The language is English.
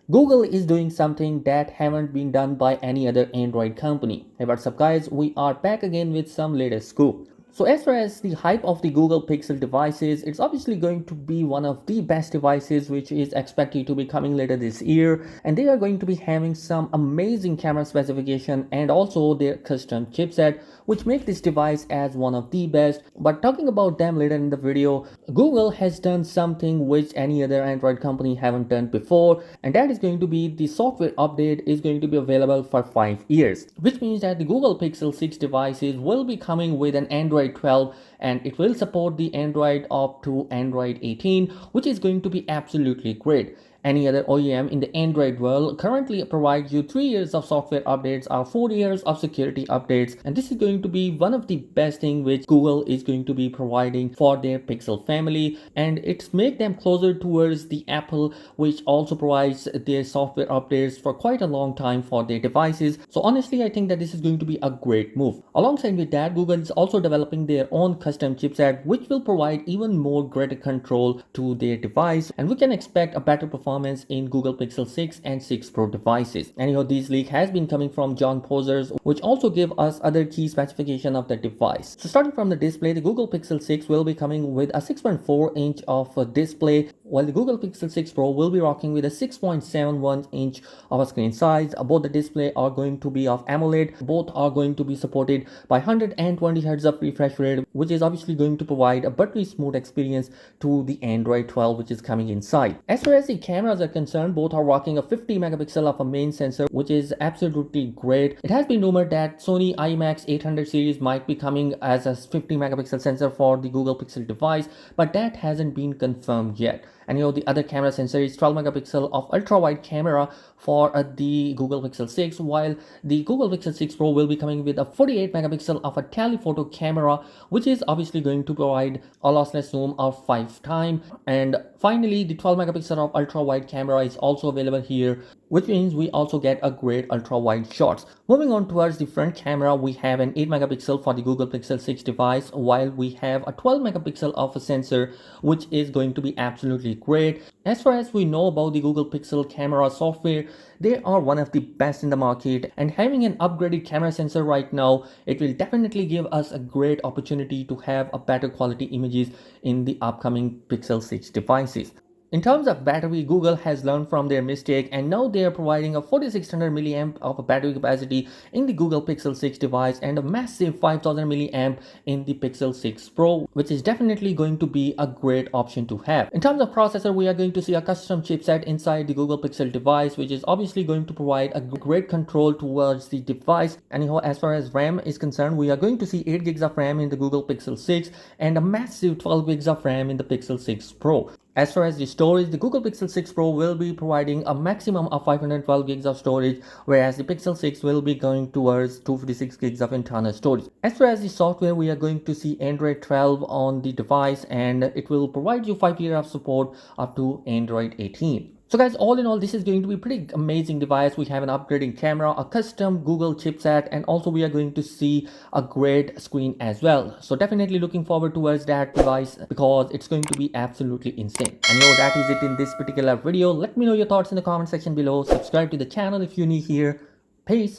Google is doing something that haven't been done by any other Android company. Hey, what's up guys? We are back again with some latest scoop. So as far as the hype of the Google Pixel devices, it's obviously going to be one of the best devices which is expected to be coming later this year, and they are going to be having some amazing camera specification and also their custom chipset which make this device as one of the best. But talking about them later in the video, Google has done something which any other Android company haven't done before, and that is going to be the software update is going to be available for 5 years, which means that the Google Pixel 6 devices will be coming with an Android 12 and it will support the Android up to Android 18, which is going to be absolutely great. Any other OEM in the Android world currently provides you 3 years of software updates or 4 years of security updates, and this is going to be one of the best thing which Google is going to be providing for their Pixel family, and it's make them closer towards the Apple, which also provides their software updates for quite a long time for their devices. So honestly, I think that this is going to be a great move. Alongside with that, Google is also developing their own custom chipset which will provide even more greater control to their device, and we can expect a better performance in Google Pixel 6 and 6 Pro devices. Anyhow, this leak has been coming from John Posers, which also give us other key specification of the device. So starting from the display, the Google Pixel 6 will be coming with a 6.4 inch of a display, while the Google Pixel 6 Pro will be rocking with a 6.71 inch of a screen size. Both the display are going to be of AMOLED. Both are going to be supported by 120 Hz of refresh rate, which is obviously going to provide a buttery smooth experience to the Android 12 which is coming inside. As far as the cameras are concerned, both are rocking a 50 megapixel of a main sensor, which is absolutely great. It has been rumored that Sony IMAX 800 series might be coming as a 50 megapixel sensor for the Google Pixel device, but that hasn't been confirmed yet. And the other camera sensor is 12 megapixel of ultra wide camera for the Google Pixel 6, while the Google Pixel 6 Pro will be coming with a 48 megapixel of a telephoto camera, which is obviously going to provide a lossless zoom of 5 times. And finally, the 12 megapixel of ultra wide camera is also available here, which means we also get a great ultra wide shots. Moving on towards the front camera, we have an 8 megapixel for the Google Pixel 6 device, while we have a 12 megapixel of a sensor, which is going to be absolutely great. As far as we know about the Google Pixel camera software, they are one of the best in the market, and having an upgraded camera sensor right now, it will definitely give us a great opportunity to have a better quality images in the upcoming Pixel 6 devices. In terms of battery, Google has learned from their mistake, and now they are providing a 4600 milliamp of a battery capacity in the Google Pixel 6 device and a massive 5000 milliamp in the Pixel 6 Pro, which is definitely going to be a great option to have. In terms of processor, we are going to see a custom chipset inside the Google Pixel device, which is obviously going to provide a great control towards the device. Anyhow, as far as RAM is concerned, we are going to see 8 gigs of RAM in the Google Pixel 6 and a massive 12 gigs of RAM in the Pixel 6 Pro. As far as the storage, the Google Pixel 6 Pro will be providing a maximum of 512 gigs of storage, whereas the Pixel 6 will be going towards 256 gigs of internal storage. As far as the software, we are going to see Android 12 on the device, and it will provide you 5 years of support up to Android 18. So guys, all in all, this is going to be a pretty amazing device. We have an upgrading camera, a custom Google chipset, and also we are going to see a great screen as well. So definitely looking forward towards that device because it's going to be absolutely insane. And that is it in this particular video. Let me know your thoughts in the comment section below. Subscribe to the channel if you're new here. Peace.